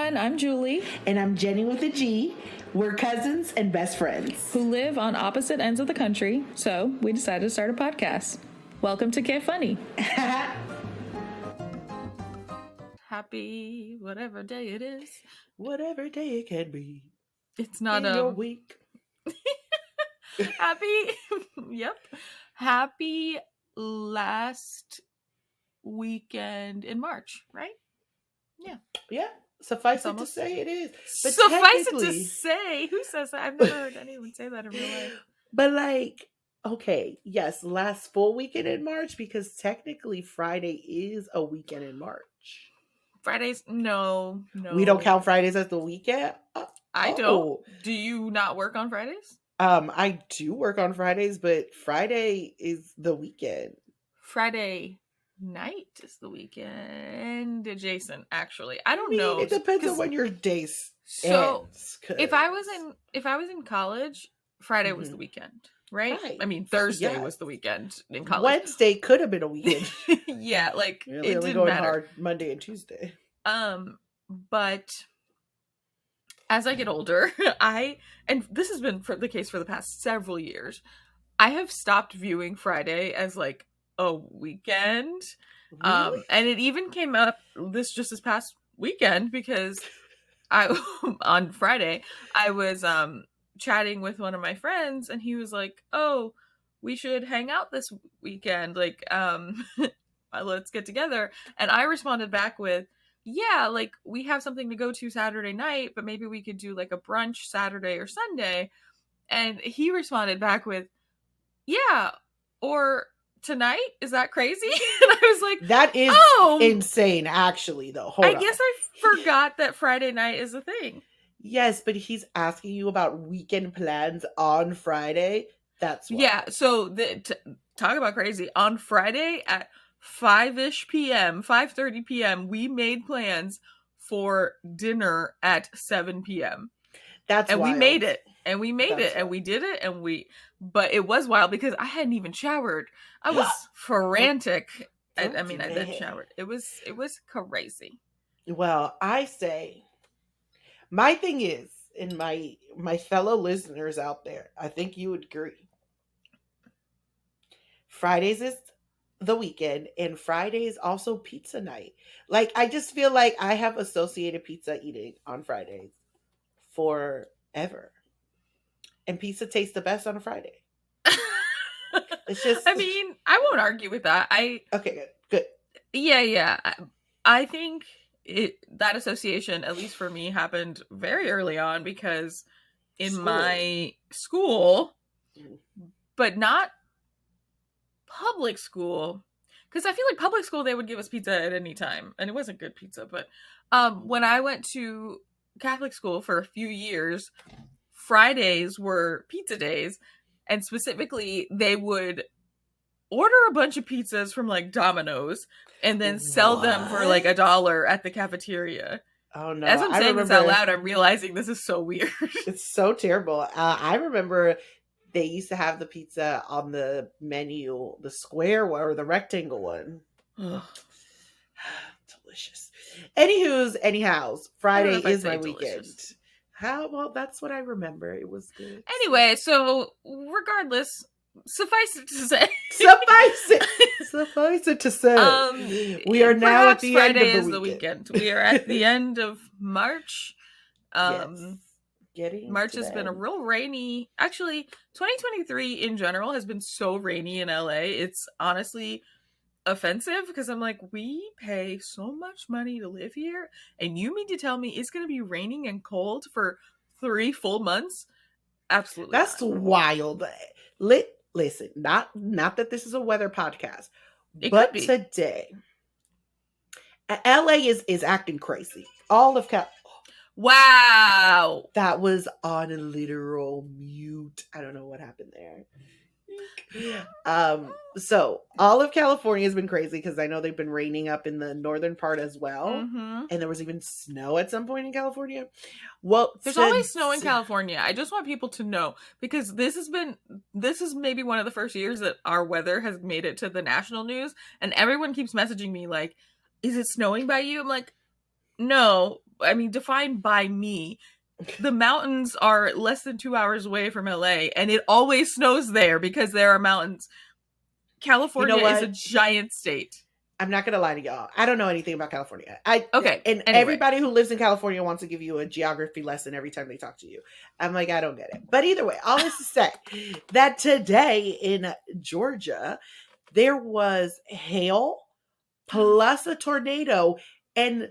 everyone. I'm Julie. And I'm Genny with a G. We're cousins and best friends who live on opposite ends of the country. So we decided to start a podcast. Welcome to Get Funny. Happy whatever day it is. Whatever day it can be. It's not in your week. Happy last weekend in March, right? Yeah. Suffice it to say it is. But suffice it to say, who says that? I've never heard anyone say that in real life. But okay, yes, last full weekend in March, because technically Friday is a weekend in March. Fridays, no. We don't count Fridays as the weekend? I don't. Do you not work on Fridays? I do work on Fridays, but Friday is the weekend. Friday night is the weekend adjacent, actually. I don't know. It depends on when your days ends. If I was in college, Friday was the weekend, right? I mean, Thursday was the weekend in college. Wednesday could have been a weekend. Yeah, like really, it didn't going matter. Hard Monday and Tuesday. But as I get older, and this has been the case for the past several years, I have stopped viewing Friday as like a weekend. Really? And it even came up this past weekend because on Friday I was chatting with one of my friends and he was like, "Oh, we should hang out this weekend, like let's get together." And I responded back with, "Yeah, like we have something to go to Saturday night, but maybe we could do like a brunch Saturday or Sunday." And he responded back with, "Yeah, or tonight? Is that crazy?" And I was like, that is insane, actually, though. I guess I forgot that Friday night is a thing. Yes, but he's asking you about weekend plans on Friday. That's why. Yeah, so talk about crazy. On Friday at 5:30 p.m., we made plans for dinner at 7 p.m. That's and wild. We made it. And we made it, and we did it, but it was wild because I hadn't even showered. I was frantic. I then showered. It was crazy. Well, I say, my thing is, and my fellow listeners out there, I think you would agree. Fridays is the weekend, and Friday is also pizza night. Like, I just feel like I have associated pizza eating on Fridays forever. And pizza tastes the best on a Friday. It's just... I mean, I won't argue with that. Okay, good. Yeah. I think that association, at least for me, happened very early on because in my school, but not public school, because I feel like public school, they would give us pizza at any time, and it wasn't good pizza. But when I went to Catholic school for a few years, Fridays were pizza days, and specifically they would order a bunch of pizzas from like Domino's and then sell them for like $1 at the cafeteria. Oh no. As I'm saying this out loud, I'm realizing this is so weird. It's so terrible. I remember they used to have the pizza on the menu, the square one or the rectangle one. Delicious. Anyhows, Friday is my weekend. Well, that's what I remember. It was good. Anyway, so regardless, suffice it to say, we are now at the Friday end of the weekend. We are at the end of March. March has been a real rainy. Actually, 2023 in general has been so rainy in LA. It's honestly offensive because I'm like, we pay so much money to live here, and you mean to tell me it's going to be raining and cold for 3 full months? Absolutely, that's not. Wild. Listen, not that this is a weather podcast, but today, LA is acting crazy. All of Wow, that was on a literal mute. I don't know what happened there. So all of California has been crazy because I know they've been raining up in the northern part as well. Mm-hmm. And there was even snow at some point in California. Well, there's always snow in California. I just want people to know, because this is maybe one of the first years that our weather has made it to the national news, and everyone keeps messaging me like, is it snowing by you? I'm like, no, I mean, defined by me. The mountains are less than 2 hours away from LA, and it always snows there because there are mountains. You know California is a what? giant state. I'm not gonna lie to y'all. I don't know anything about California. Okay, And anyway. everybody who lives in California wants to give you a geography lesson every time they talk to you. I'm like, I don't get it. But either way, all this to say that today in Georgia, there was hail plus a tornado and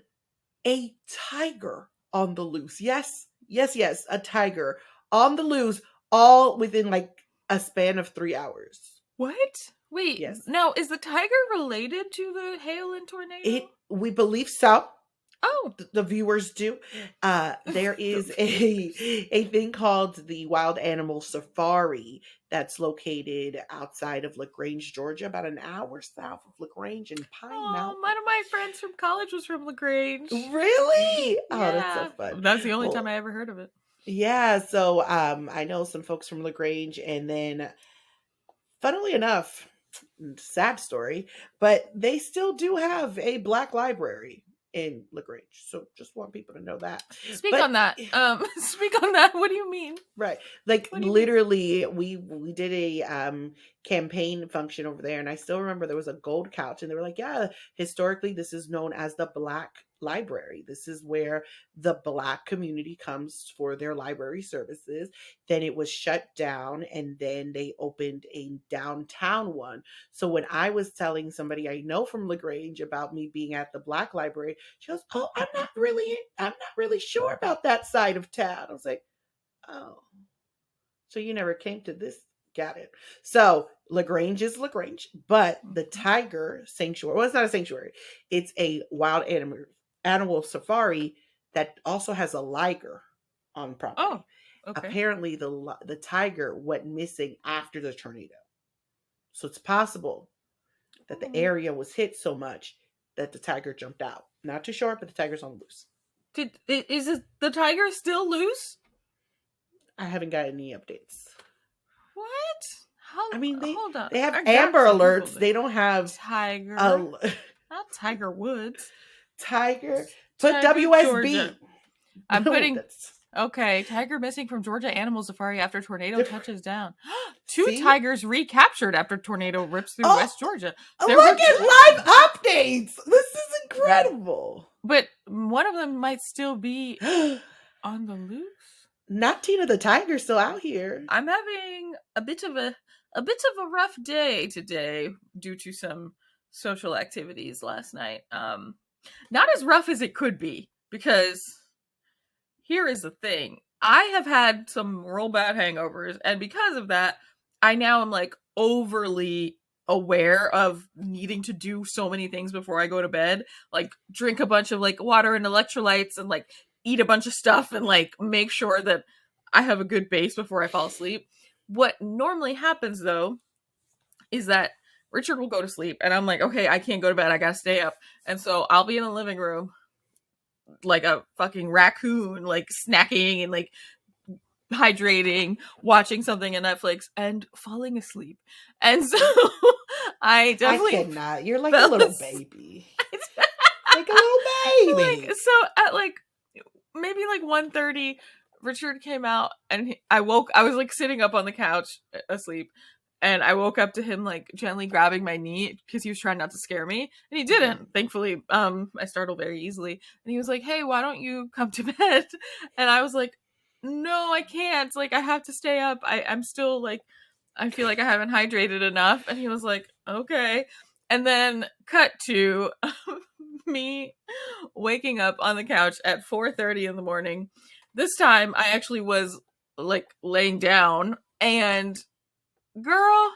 a tiger on the loose. Yes, yes, yes, a tiger on the loose, all within like a span of 3 hours. What? Wait, Yes. now is the tiger related to the hail and tornado? We believe so. Oh, The viewers do. There is a thing called the Wild Animal Safari that's located outside of LaGrange, Georgia, about an hour south of LaGrange in Pine Mountain. one of my friends from college was from LaGrange. Really? Oh, that's so fun. That's the only time I ever heard of it. Yeah, so I know some folks from LaGrange, and then funnily enough, sad story, but they still do have a Black library in LaGrange. So just want people to know that. Speak on that. Speak on that. What do you mean? Right. Like literally we did a campaign function over there, and I still remember there was a gold couch, and they were like, yeah, historically this is known as the Black library. This is where the Black community comes for their library services. Then it was shut down, and then they opened a downtown one. So when I was telling somebody I know from LaGrange about me being at the Black library, she goes, oh, I'm not really sure about that side of town. I was like, oh, so you never came to this. Got it. So LaGrange is LaGrange, but the tiger sanctuary, well, it's not a sanctuary. It's a wild animal safari that also has a liger on property. Oh, okay. Apparently the tiger went missing after the tornado. So it's possible that the area was hit so much that the tiger jumped out. Not too sure, but the tiger's on the loose. Is the tiger still loose? I haven't got any updates. What? How? I mean, hold on. They have Amber Alerts. They don't have Tiger. Not Tiger Woods. Tiger. Put Tiger, WSB. Georgia. I'm putting. Okay, tiger missing from Georgia animal safari after tornado touches down. Two tigers recaptured after tornado rips through West Georgia. Look at live updates. This is incredible. But one of them might still be on the loose. Not Tina the tiger still out here. I'm having a bit of a rough day today due to some social activities last night. Not as rough as it could be, because here is the thing. I have had some real bad hangovers, and because of that, I now am like overly aware of needing to do so many things before I go to bed. Like drink a bunch of like water and electrolytes, and like eat a bunch of stuff, and like make sure that I have a good base before I fall asleep. What normally happens though is that Richard will go to sleep, and I'm like, okay, I can't go to bed, I gotta stay up. And so I'll be in the living room like a fucking raccoon, like snacking and like hydrating, watching something on Netflix, and falling asleep. And so I definitely cannot. You're like a little baby. Like a little baby. Like, so at like maybe like 1:30, Richard came out, and I was like sitting up on the couch asleep, and I woke up to him like gently grabbing my knee because he was trying not to scare me, and he didn't. Thankfully, I startle very easily, and he was like, "Hey, why don't you come to bed?" And I was like, "No, I can't. Like, I have to stay up. I'm still like, I feel like I haven't hydrated enough." And he was like, "Okay." And then cut to me waking up on the couch at 4:30 in the morning. This time I actually was like laying down, and girl,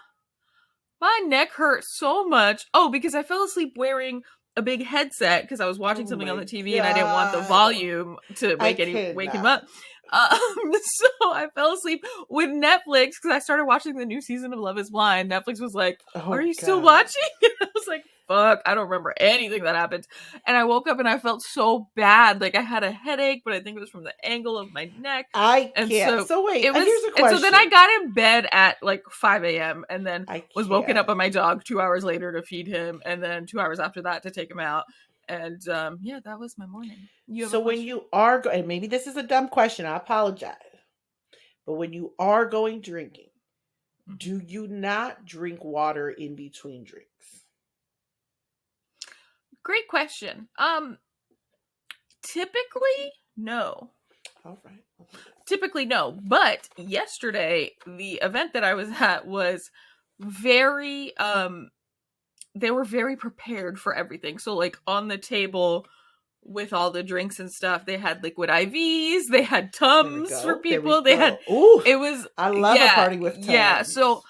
my neck hurt so much. Oh, because I fell asleep wearing a big headset because I was watching something on the TV and I didn't want the volume to wake him up. So I fell asleep with Netflix because I started watching the new season of Love is Blind. Netflix was like, "Are you still watching?" And I was like, fuck, I don't remember anything that happened. And I woke up and I felt so bad. Like I had a headache, but I think it was from the angle of my neck. I can't. So wait, here's a question. And so then I got in bed at like 5 a.m. and then was woken up by my dog 2 hours later to feed him, and then 2 hours after that to take him out. And yeah, that was my morning. You have a So when question? you are, and maybe this is a dumb question, I apologize, but when you are going drinking, Mhm. do you not drink water in between drinks? Great question. Typically, no. All right. Okay. Typically, no. But yesterday, the event that I was at was very they were very prepared for everything. So like on the table with all the drinks and stuff, they had liquid IVs, they had There we Tums for go. There we people. They had go. Ooh, it was I love a yeah, party with yeah. So Tums.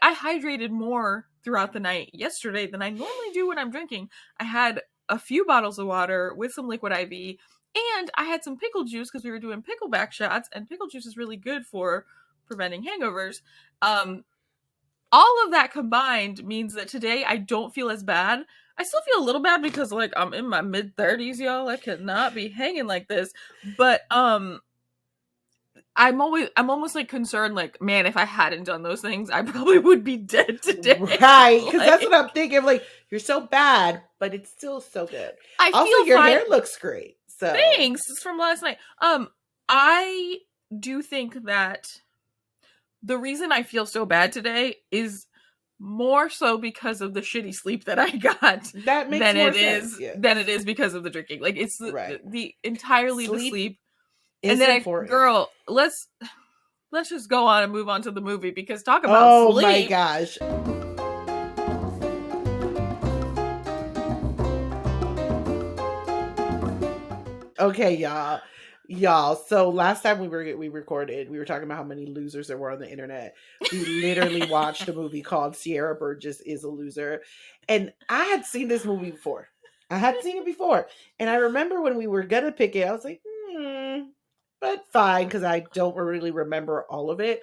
I hydrated more throughout the night yesterday than I normally do when I'm drinking. I had a few bottles of water with some liquid IV, and I had some pickle juice because we were doing pickleback shots, and pickle juice is really good for preventing hangovers. Um, all of that combined means that today I don't feel as bad. I still feel a little bad because like I'm in my mid 30s, y'all. I could not be hanging like this. But I'm almost like concerned like, man, if I hadn't done those things, I probably would be dead today. Right, because that's what Like I'm thinking. Like, you're so bad, but it's still so good. I Also, feel your fine. hair looks great. So, Thanks. It's from last night. I do think that the reason I feel so bad today is more so because of the shitty sleep that I got that makes more sense. Yes. than it is because of the drinking. Like it's Right. the entirely the Sleep sleep. And is then important. girl, let's just go on and move on to the movie because talk about Oh my sleep. gosh. Okay, y'all. Y'all, so last time we recorded, we were talking about how many losers there were on the internet. We literally watched a movie called Sierra Burgess is a Loser. And I had seen this movie before. I had seen it before. And I remember when we were gonna pick it, I was like, but fine, because I don't really remember all of it.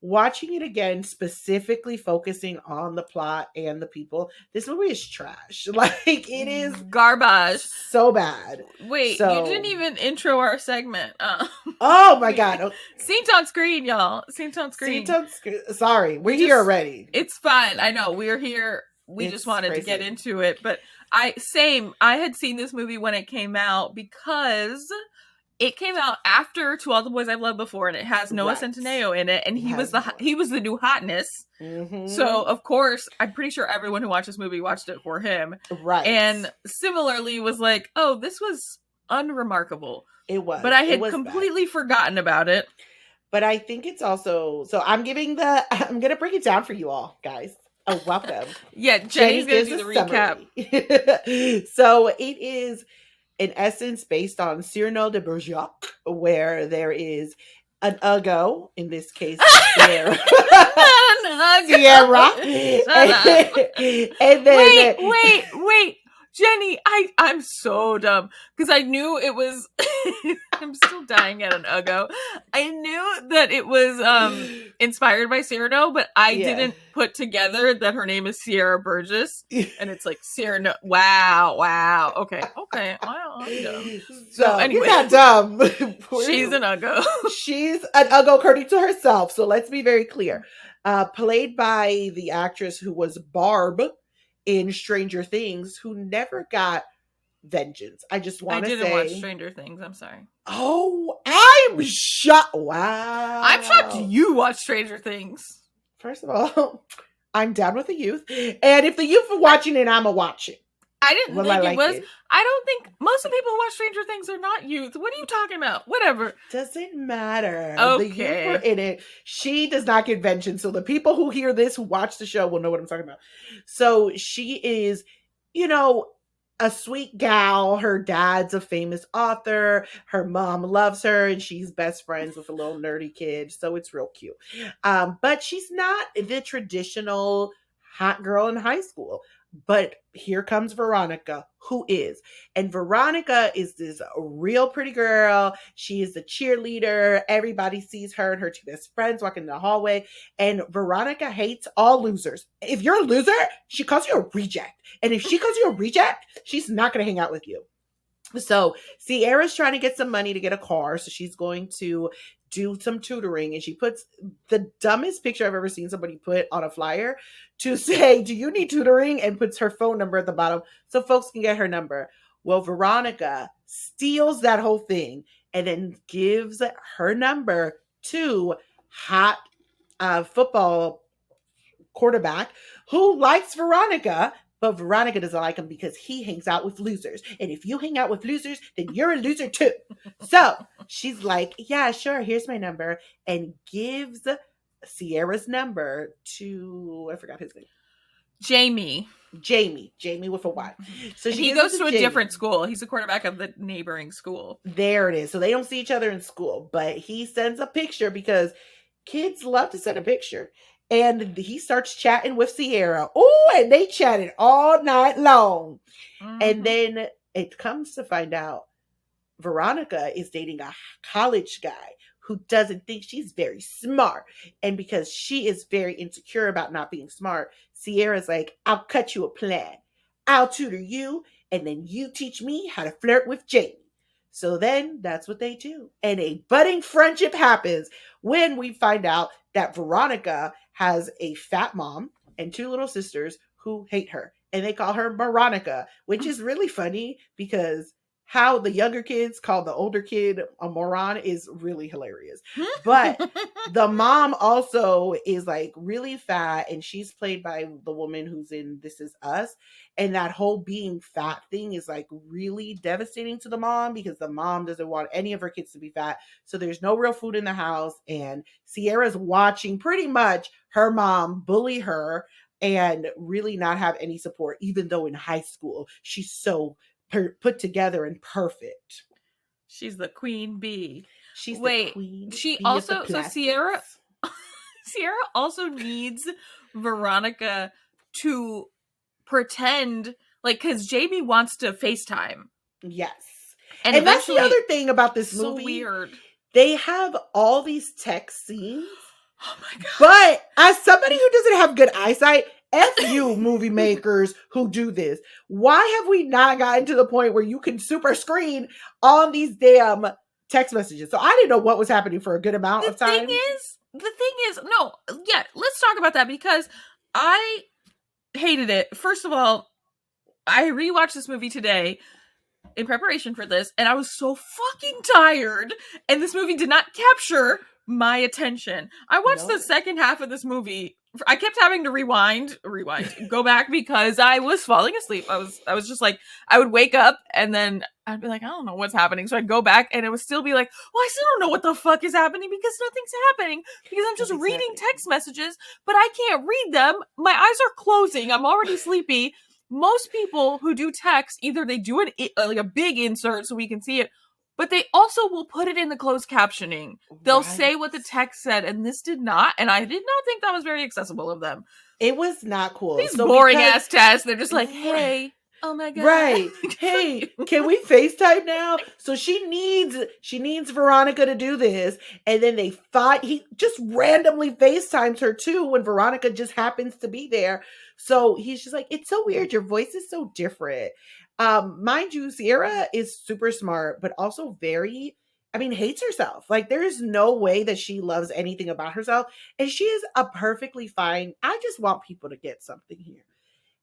Watching it again, specifically focusing on the plot and the people, this movie is trash. Like it is Garbage. so bad. Wait, you didn't So, even intro our segment. oh my god, Scenes on screen, y'all. Scenes on screen. sorry, we're here already. It's fine. I know we're here. We just It's wanted to get crazy. into it, but I had seen this movie when it came out because it came out after To All the Boys I've Loved Before, and it has Noah Right. Centineo in it, and It he was has Noah. he was the new hotness. Mhm. So of course, I'm pretty sure everyone who watched this movie watched it for him, Right. and similarly was like, "Oh, this was unremarkable." It was, but I it had was completely bad. forgotten about it. But I think it's also so. I'm gonna break it down for you all, guys. Oh, welcome. Yeah, Jenny Jenny's gonna gives do a the recap. summary. So it is, in essence, based on Cyrano de Bergerac, where there is an Ugo, in this case, Sierra. Sierra. Shut up. And then Wait. Jenny, I'm so dumb because I knew it was I'm still dying at an Ugo. I knew that it was inspired by Cyrano, but I didn't put together that her name is Sierra Burgess and it's like Cyrano. Wow. Okay. Wow, I'm dumb. So anyway, you're not dumb. she's an Ugo. She's an Ugo according to herself. So let's be very clear. Played by the actress who was Barb in Stranger Things, who never got vengeance. I just want to say, I didn't watch Stranger Things. I'm sorry. Oh, I'm shocked. Wow. I'm shocked you watch Stranger Things. First of all, I'm down with the youth. And if the youth are watching it, I'm a watch it. I didn't think it was. I don't think most of the people who watch Stranger Things are not youth. What are you talking about? Whatever. Doesn't matter. Okay. The youth were in it. She does not get vengeance. So the people who hear this, who watch the show, will know what I'm talking about. So she is, a sweet gal. Her dad's a famous author. Her mom loves her, and she's best friends with a little nerdy kid. So it's real cute. But she's not the traditional hot girl in high school. But here comes Veronica, who is. And Veronica is this real pretty girl. She is the cheerleader. Everybody sees her and her two best friends walking in the hallway. And Veronica hates all losers. If you're a loser, she calls you a reject. And if she calls you a reject, she's not going to hang out with you. So Sierra's trying to get some money to get a car. So she's going to do some tutoring. And she puts the dumbest picture I've ever seen somebody put on a flyer to say, do you need tutoring? And puts her phone number at the bottom so folks can get her number. Well, Veronica steals that whole thing and then gives her number to hot football quarterback who likes Veronica, but Veronica doesn't like him because he hangs out with losers. And if you hang out with losers, then you're a loser too. So she's like, yeah, sure, here's my number, and gives Sierra's number to, I forgot his name. Jamie with a Y. So and he goes to a different school. He's a quarterback of the neighboring school. There it is. So they don't see each other in school, but he sends a picture because kids love to send a picture. And he starts chatting with Sierra. Oh, and they chatted all night long. Mm-hmm. And then it comes to find out Veronica is dating a college guy who doesn't think she's very smart. And because she is very insecure about not being smart, Sierra's like, I'll cut you a plan. I'll tutor you, and then you teach me how to flirt with Jamie. So then that's what they do. And a budding friendship happens when we find out that Veronica has a fat mom and two little sisters who hate her. And they call her Veronica, which is really funny because how the younger kids call the older kid a moron is really hilarious. But the mom also is like really fat, and she's played by the woman who's in This Is Us. And that whole being fat thing is like really devastating to the mom because the mom doesn't want any of her kids to be fat. So there's no real food in the house. And Sierra's watching pretty much her mom bully her and really not have any support, even though in high school she's so put together and perfect. She's the queen bee. She's the queen. She also, so Sierra also needs Veronica to pretend like, because Jamie wants to FaceTime. Yes. And that's the other thing about this movie. So weird. They have all these text scenes. Oh my God. But as somebody who doesn't have good eyesight, F you movie makers who do this. Why have we not gotten to the point where you can super screen on these damn text messages? So I didn't know what was happening for a good amount of time. The thing is, no, yeah, let's talk about that because I hated it. First of all, I rewatched this movie today in preparation for this, and I was so fucking tired, and this movie did not capture my attention. I watched the second half of this movie. I kept having to rewind, go back because I was falling asleep. I was just like, I would wake up and then I'd be like, I don't know what's happening. So I'd go back and it would still be like, well, I still don't know what the fuck is happening because nothing's happening because I'm just reading text messages, but I can't read them. My eyes are closing. I'm already sleepy. Most people who do text, either they do like a big insert so we can see it, but they also will put it in the closed captioning. They'll say what the text said, and this did not. And I did not think that was very accessible of them. It was not cool. These boring ass tests. They're just like, hey, oh my God. Right. Hey, can we FaceTime now? So she needs Veronica to do this. And then he just randomly FaceTimes her too when Veronica just happens to be there. So he's just like, it's so weird. Your voice is so different. Mind you, Sierra is super smart, but also hates herself. Like, there's no way that she loves anything about herself. And she is a perfectly fine. I just want people to get something here.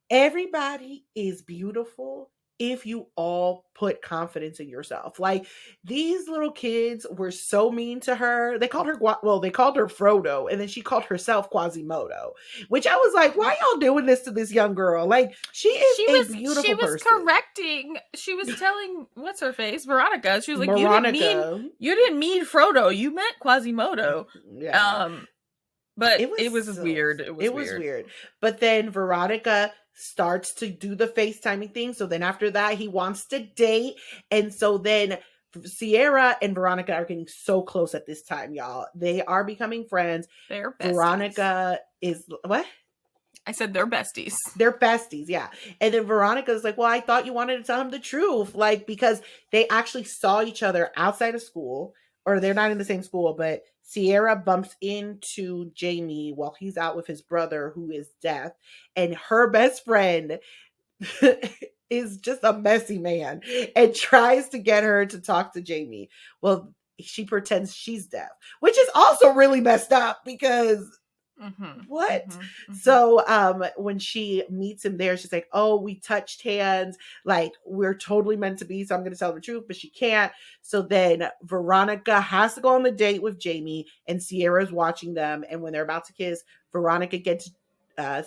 Everybody is beautiful if you all put confidence in yourself. Like, these little kids were so mean to her. They called her Frodo, and then she called herself Quasimodo, which I was like, why y'all doing this to this young girl? Like, she was a beautiful person. She was correcting. She was telling, what's her face? Veronica. She was like, you didn't mean Frodo. You meant Quasimodo. Yeah. But it was weird. It was weird. But then Veronica starts to do the FaceTiming thing. So then after that, he wants to date. And so then Sierra and Veronica are getting so close at this time, y'all. They are becoming friends. They're besties. Veronica is what? I said they're besties. They're besties, yeah. And then Veronica's like, well, I thought you wanted to tell him the truth. Like, because they actually saw each other outside of school, or they're not in the same school, but Sierra bumps into Jamie while he's out with his brother who is deaf. And her best friend is just a messy man and tries to get her to talk to Jamie. Well, she pretends she's deaf, which is also really messed up because Mm-hmm. what? Mm-hmm. So when she meets him there, she's like, "Oh, we touched hands, like we're totally meant to be, so I'm gonna tell the truth," but she can't. So then Veronica has to go on the date with Jamie, and Sierra's watching them, and when they're about to kiss, Veronica gets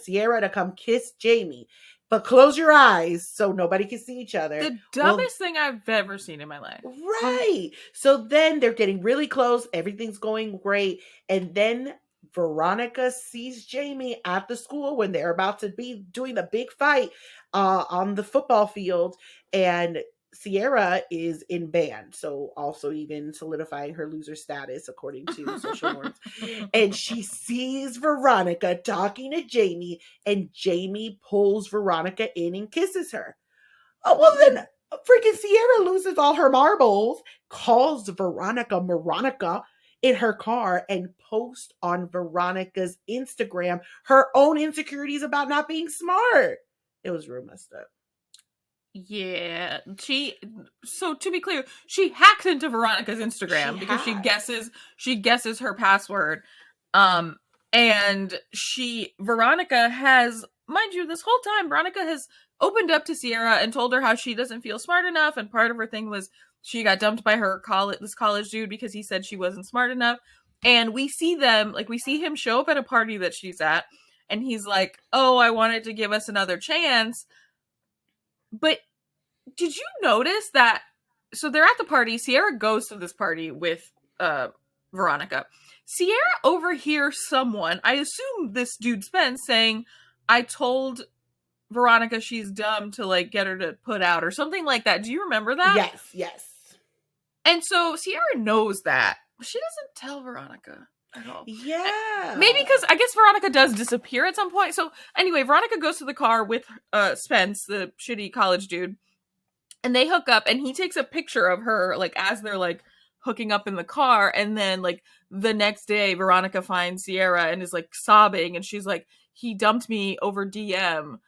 Sierra to come kiss Jamie. But close your eyes so nobody can see each other. The Well, dumbest thing I've ever seen in my life. right. So then they're getting really close. Everything's going great. And then Veronica sees Jamie at the school when they're about to be doing the big fight on the football field. And Sierra is in band. So also even solidifying her loser status according to social norms. And she sees Veronica talking to Jamie, and Jamie pulls Veronica in and kisses her. Oh, well, then freaking Sierra loses all her marbles, calls Veronica Moronica in her car, and posts on Veronica's Instagram her own insecurities about not being smart. It was real messed up. Yeah, so to be clear, she hacks into Veronica's Instagram She because has. she guesses her password. Um and Veronica has, mind you, this whole time Veronica has opened up to Sierra and told her how she doesn't feel smart enough, and part of her thing was she got dumped by this college dude because he said she wasn't smart enough. And we see we see him show up at a party that she's at, and he's like, "Oh, I wanted to give us another chance." But did you notice that? So they're at the party. Sierra goes to this party with Veronica. Sierra overhears someone, I assume this dude Spence, saying, "I told Veronica she's dumb to like get her to put out," or something like that. Do you remember that? Yes, yes. And so Sierra knows that. She doesn't tell Veronica at all. Maybe Yeah. because I guess Veronica does disappear at some point. So anyway, Veronica goes to the car with Spence, the shitty college dude, and they hook up, and he takes a picture of her like as they're like hooking up in the car. And then like the next day Veronica finds Sierra and is like sobbing, and she's like, "He dumped me over DM."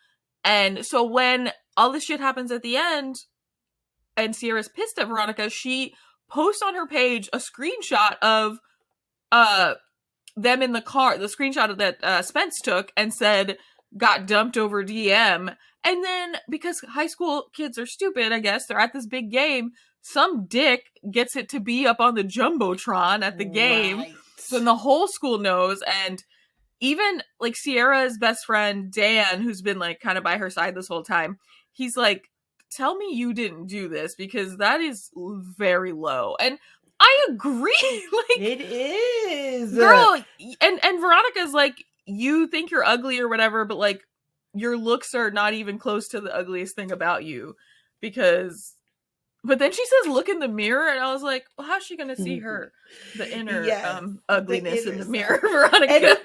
And so when all this shit happens at the end and Sierra's pissed at Veronica, she posts on her page a screenshot of uh them in the car, the screenshot that Spence took, and said, "Got dumped over DM." And then, because high school kids are stupid, I guess, they're at this big game, some dick gets it to be up on the Jumbotron at the game. Right. So then the whole school knows, and even like Sierra's best friend, Dan, who's been like kind of by her side this whole time, he's like, "Tell me you didn't do this because that is very low." And I agree. Like, It is. girl, and Veronica's like, "You think you're ugly or whatever, but like your looks are not even close to the ugliest thing about you." Because but then she says, "Look in the mirror," and I was like, well, how's she gonna see the inner Yes, the ugliness in inner the self. mirror, And Veronica?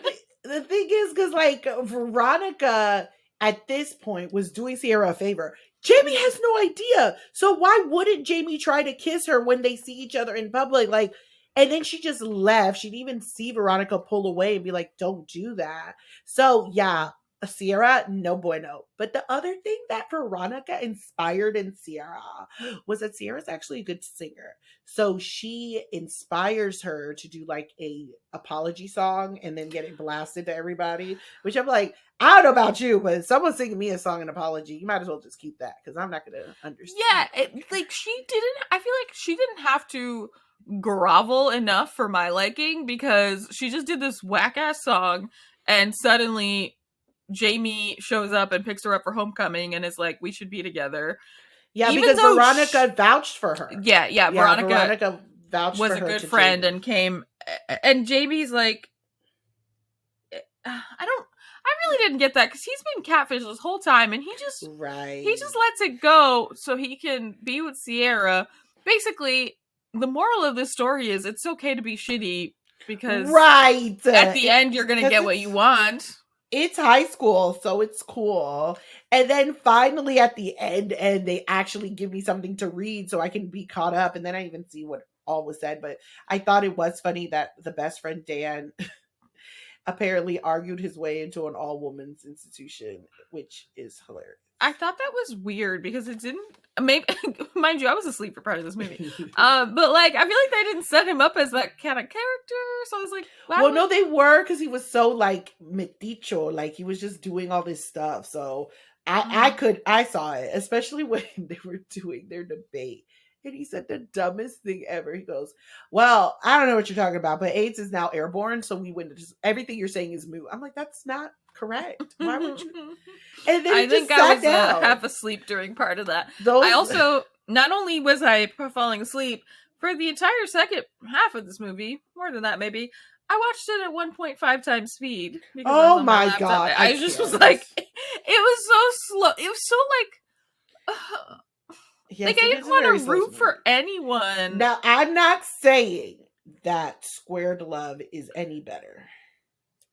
the thing is, because like Veronica at this point was doing Sierra a favor. Jamie has no idea. So why wouldn't Jamie try to kiss her when they see each other in public? Like, and then she just left. She didn't even see Veronica pull away and be like, "Don't do that." So yeah, Sierra, no bueno. But the other thing that Veronica inspired in Sierra was that Sierra's actually a good singer. So she inspires her to do like a apology song and then get it blasted to everybody, which I'm like, I don't know about you, but if someone's singing me a song, an apology, you might as well just keep that because I'm not going to understand. Yeah, like she didn't. I feel like she didn't have to grovel enough for my liking, because she just did this whack ass song, and suddenly Jamie shows up and picks her up for homecoming and is like, "We should be together." Yeah, Even because though Veronica vouched for her. yeah, Yeah, Veronica Veronica vouched was for a her good to friend Jamie. and came, and Jamie's like, I don't, I really didn't get that, because he's been catfished this whole time, and he Right. just lets it go so he can be with Sierra. Basically, the moral of this story is it's okay to be shitty, because Right. at the end you're gonna Because get what you want. it's high school, so it's cool. And then finally at the end, and they actually give me something to read so I can be caught up. And then I even see what all was said. But I thought it was funny that the best friend Dan apparently argued his way into an all women's institution, which is hilarious. I thought that was weird because it didn't. Maybe, mind you, I was asleep for part of this movie. But like, I feel like they didn't set him up as that kind of character. So I was like, why Well, would... no, they were, because he was so like meticho, like he was just doing all this stuff. So I saw it, especially when they were doing their debate. And he said the dumbest thing ever. He goes, "Well, I don't know what you're talking about, but AIDS is now airborne, so we wouldn't just everything you're saying is moot." I'm like, that's not correct. Why would you? And then he I just think I sat was down. half asleep during part of that. I Those also, not only was I falling asleep for the entire second half of this movie, more than that maybe, I watched it at 1.5 times speed because I was oh on my my laptop. god, I I just was can't. like, it was so slow. It was so Yes, like I it didn't is a very want to slow root for movie. anyone. Now, I'm not saying that Squared Love is any better,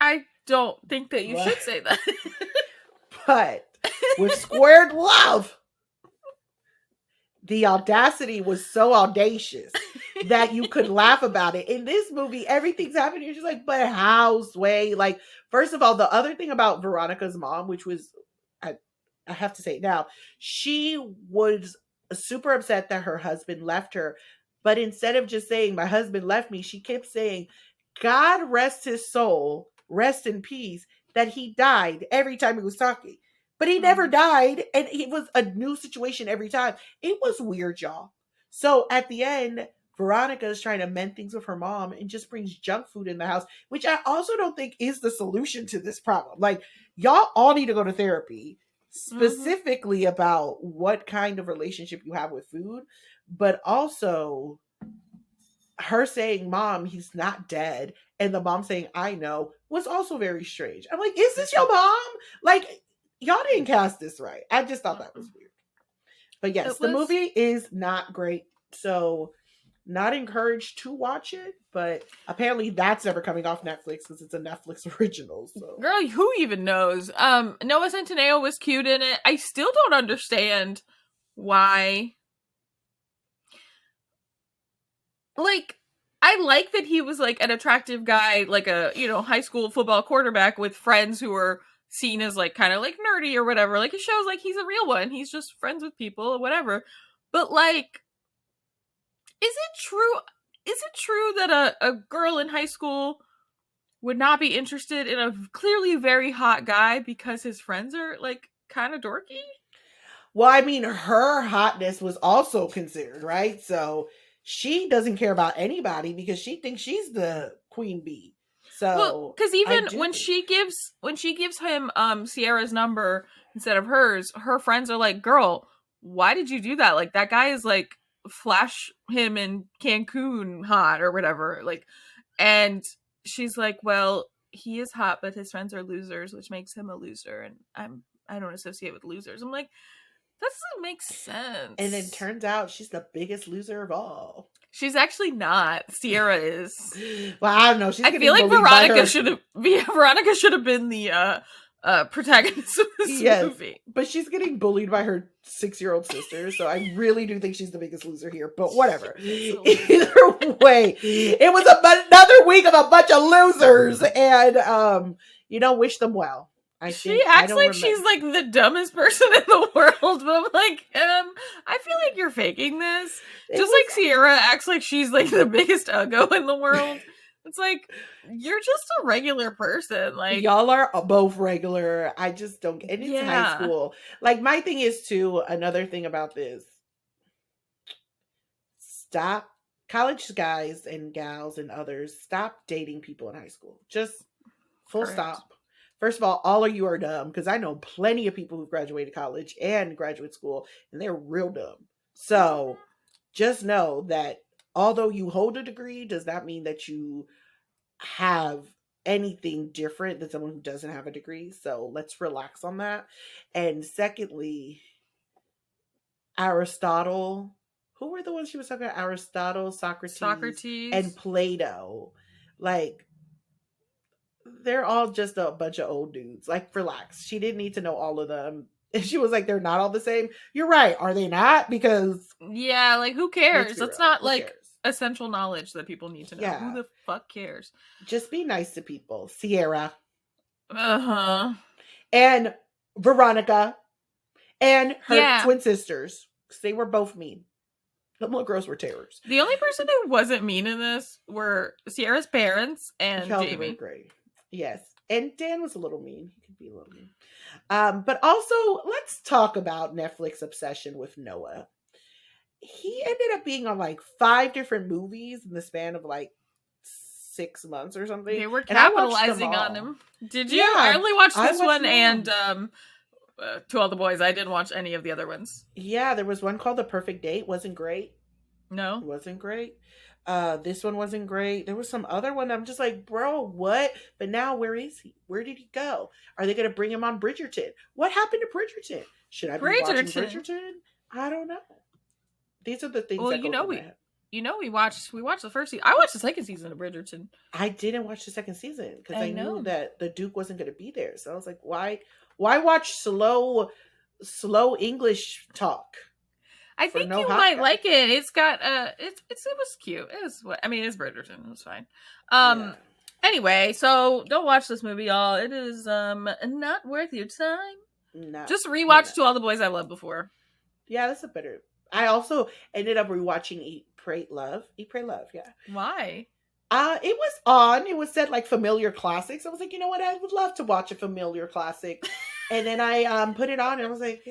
I don't think that you but, should say that. but with Squared Love, the audacity was so audacious that you could laugh about it. In this movie, everything's happening. You're just like, but how, Sway? Like, first of all, the other thing about Veronica's mom, which was, I have to say it now, she was super upset that her husband left her. But instead of just saying, my husband left me, she kept saying, God rest his soul, rest in peace, that he died every time he was talking. But he never died, and it was a new situation every time. It was weird, y'all. So at the end, Veronica is trying to mend things with her mom and just brings junk food in the house, which I also don't think is the solution to this problem. Like, y'all all need to go to therapy specifically about what kind of relationship you have with food, but also her saying, Mom, he's not dead, and the mom saying, I know, was also very strange. I'm like, is this your mom? Like, y'all didn't cast this right. I just thought that was weird. But yes, the movie is not great. So not encouraged to watch it, but apparently that's never coming off Netflix because it's a Netflix original. So Girl, who even knows? Noah Centineo was cute in it. I still don't understand why. Like, I like that he was like an attractive guy, like a, high school football quarterback with friends who are seen as like kind of like nerdy or whatever. Like, it shows like he's a real one. He's just friends with people or whatever. But like, is it true? Is it true that a girl in high school would not be interested in a clearly very hot guy because his friends are like kind of dorky? well, I mean, her hotness was also considered, right? So she doesn't care about anybody because she thinks she's the queen bee. Well, So because I even do when think. she gives him Sierra's number instead of hers, her friends are like, "Girl, why did you do that? Like, that guy is like flash him in Cancun hot or whatever." Like, and she's like, "Well, he is hot, but his friends are losers, which makes him a loser, and I don't associate with losers." I'm like, that doesn't make And then sense. turns out she's the biggest loser of all. She's actually not. Sierra is. Well, I don't know. She's I feel getting like bullied by her. Veronica should have been the protagonist of this Yes, movie. but she's getting bullied by her 6-year-old sister, so I really do think she's the biggest loser here. But whatever. Either way, it was another week of a bunch of losers, and wish them well. She I acts don't like remember. she's like the dumbest person in the world, but I'm like, I feel like you're faking this. Just like Sierra acts like she's like the biggest uggo in the world. It's like, you're just a regular person. Like, y'all are both regular. I just don't. And it's high yeah. school. Like, my thing is too. Another thing about this: stop, college guys and gals and others. Stop dating people in high school. Just full Correct. stop. First of all of you are dumb because I know plenty of people who've graduated college and graduate school, and they're real dumb. So just know that although you hold a degree, does not mean that you have anything different than someone who doesn't have a degree. So let's relax on that. And secondly, Aristotle. Who were the ones she was talking about? Aristotle, Socrates, and Socrates. Plato. Like, they're all just a bunch of old dudes. Like, relax. She didn't need to know all of them. And she was like, they're not all the same. You're right. Are they not? Because Yeah, like, who cares? That's real. not Who like cares? essential knowledge that people need to know. Yeah. Who the fuck cares? Just be nice to people. Sierra. Uh-huh. And Veronica. And her Yeah. twin sisters, because they were both mean. The little girls were terrors. The only person who wasn't mean in this were Sierra's parents and Y'all were Jamie. great. Yes. And Dan was a little mean. He could be a little mean. But also, let's talk about Netflix obsession with Noah. He ended up being on like 5 different movies in the span of like 6 months or something. They were And I watched them capitalizing on all. him. Did you? Yeah, I only watched I this watched one them and all. To All the Boys. I didn't watch any of the other ones. Yeah, there was one called The Perfect Date. Wasn't great. No. Wasn't great. This one wasn't great. There was some other one that I'm just like, bro, what? But now where is he? Where did he go? Are they gonna bring him on Bridgerton? What happened to Bridgerton? Should I be watching Bridgerton. Bridgerton? I don't know. These are the things Well, that go through my head. we watched the first season. I watched the second season of Bridgerton. I didn't watch the second season because I I knew know. that the Duke wasn't gonna be there. So I was like, why watch slow English talk? I For think no you hot might guy? like it. It's got it was cute. It was I mean, it's Bridgerton. It was fine. Yeah. Anyway, so don't watch this movie, y'all. It is not worth your time. No. Just rewatch To All the Boys I Loved Before. Yeah, that's a better. I also ended up rewatching Eat, Pray, Love. Eat, Pray, Love. Yeah. Why? It was on. It was said like familiar classics. I was like, you know what? I would love to watch a familiar classic. And then I put it on and I was like,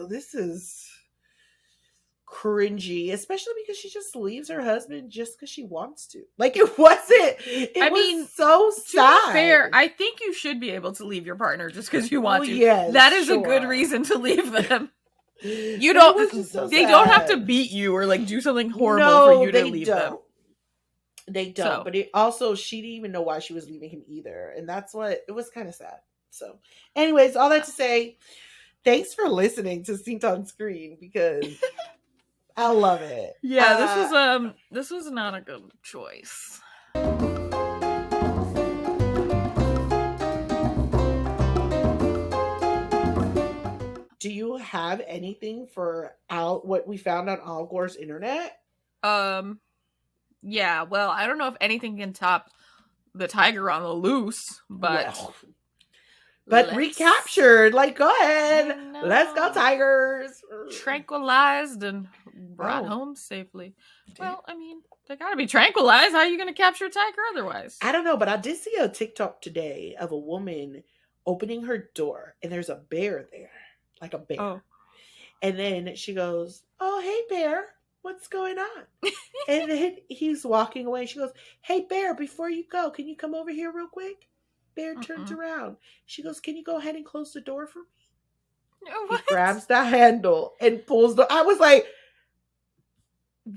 this is cringy, especially because she just leaves her husband just because she wants to. Like it wasn't. I mean, so sad. To be fair, I think you should be able to leave your partner just because you want to. Yes, that is sure. a good reason to leave them. You But don't. so they sad. don't have to beat you or like do something horrible for you to leave them. They don't. But it also, she didn't even know why she was leaving him either, and that's what it was kind of sad. So, anyways, all that to say, thanks for listening to Synced on Screen because I love it. Yeah, this was not a good choice. Do you have anything for what we found on Al Gore's internet? Yeah, well, I don't know if anything can top the tiger on the loose, but recaptured. Like, go ahead. Let's go, Tigers. Tranquilized and brought home safely. Well, I mean, they gotta be tranquilized. How are you gonna capture a tiger otherwise? I don't know, but I did see a TikTok today of a woman opening her door and there's a bear there. Like a bear. Oh. And then she goes, "Oh, hey, bear. What's going on?" And then he's walking away. She goes, "Hey, bear, before you go, can you come over here real quick?" Bear turns around. She goes, "Can you go ahead and close the door for me?" What? He grabs the handle and pulls the... I was like,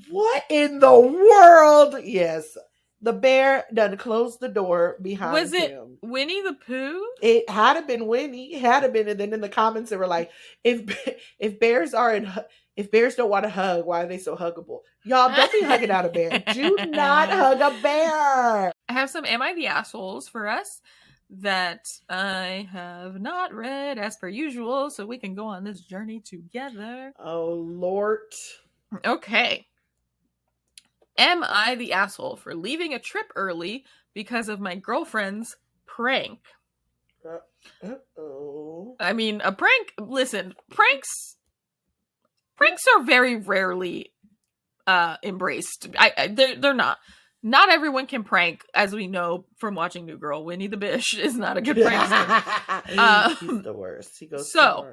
what in the world? Yes. The bear done closed the door behind him. Was it Winnie the Pooh? It had to been Winnie. It had to been. And then in the comments they were like, if bears don't want to hug, why are they so huggable? Y'all, don't be hugging out a bear. Do not hug a bear. I have some Am I the Assholes for us that I have not read as per usual, so we can go on this journey together. Oh, Lord. Okay. Am I the asshole for leaving a trip early because of my girlfriend's prank? Uh-oh. I mean, a prank... Listen, pranks are very rarely embraced. They're not. Not everyone can prank, as we know from watching New Girl. Winnie the Bish is not a good prankster. He's the worst. He goes so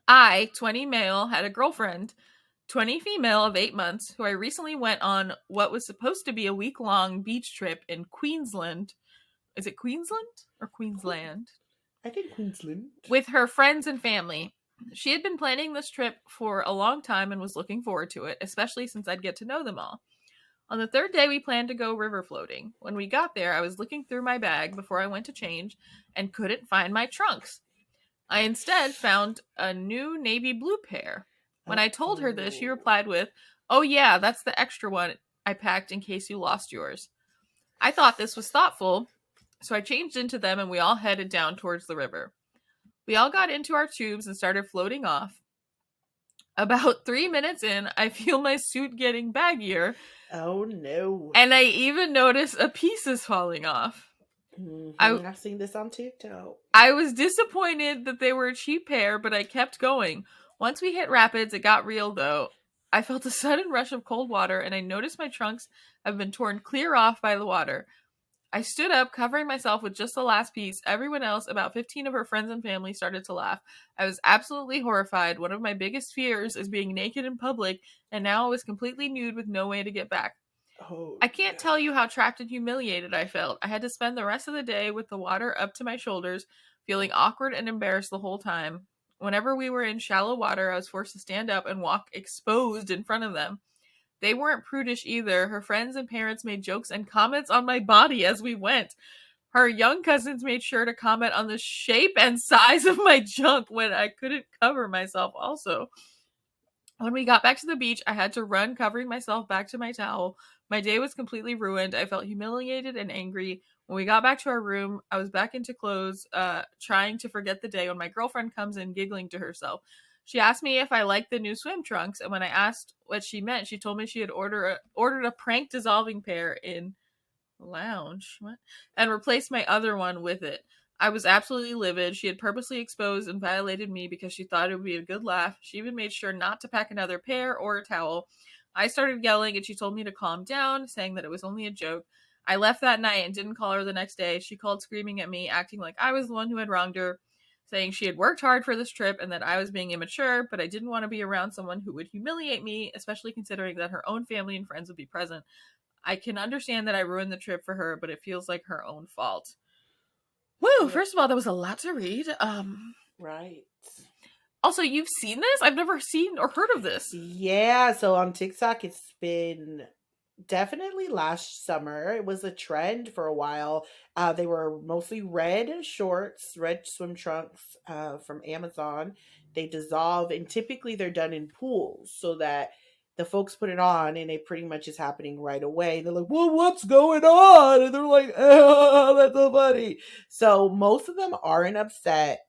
I, 20 male, had a girlfriend, 20 female of 8 months, who I recently went on what was supposed to be a week-long beach trip in Queensland. Is it Queensland or Queensland? I think Queensland. With her friends and family. She had been planning this trip for a long time and was looking forward to it, especially since I'd get to know them all. On the third day, we planned to go river floating. When we got there, I was looking through my bag before I went to change and couldn't find my trunks. I instead found a new navy blue pair. When I told her this, she replied with, "Oh yeah, that's the extra one I packed in case you lost yours." I thought this was thoughtful, so I changed into them and we all headed down towards the river. We all got into our tubes and started floating off. About 3 minutes in, I feel my suit getting baggier. Oh no. And I even notice a piece is falling off. I I've seen this on TikTok. I was disappointed that they were a cheap pair, but I kept going. Once we hit rapids, it got real though. I felt a sudden rush of cold water, and I noticed my trunks have been torn clear off by the water. I stood up, covering myself with just the last piece. Everyone else, about 15 of her friends and family, started to laugh. I was absolutely horrified. One of my biggest fears is being naked in public, and now I was completely nude with no way to get back. Oh I can't no. tell you how trapped and humiliated I felt. I had to spend the rest of the day with the water up to my shoulders, feeling awkward and embarrassed the whole time. Whenever we were in shallow water, I was forced to stand up and walk exposed in front of them. They weren't prudish either. Her friends and parents made jokes and comments on my body as we went. Her young cousins made sure to comment on the shape and size of my junk when I couldn't cover myself, also. When we got back to the beach, I had to run, covering myself back to my towel. My day was completely ruined. I felt humiliated and angry. When we got back to our room, I was back into clothes, trying to forget the day when my girlfriend comes in giggling to herself. She asked me if I liked the new swim trunks, and when I asked what she meant, she told me she had ordered a prank dissolving pair in lounge, what? And replaced my other one with it. I was absolutely livid. She had purposely exposed and violated me because she thought it would be a good laugh. She even made sure not to pack another pair or a towel. I started yelling and she told me to calm down, saying that it was only a joke. I left that night and didn't call her the next day. She called screaming at me, acting like I was the one who had wronged her, saying she had worked hard for this trip and that I was being immature, but I didn't want to be around someone who would humiliate me, especially considering that her own family and friends would be present. I can understand that I ruined the trip for her, but it feels like her own fault. Woo! Yeah. First of all, that was a lot to read. Right. Also, you've seen this? I've never seen or heard of this. Yeah. So on TikTok, it's been definitely last summer. It was a trend for a while. They were mostly red shorts, red swim trunks from Amazon. They dissolve, and typically they're done in pools so that the folks put it on and it pretty much is happening right away. They're like, well, what's going on? And they're like, oh, that's so funny. So most of them aren't upset.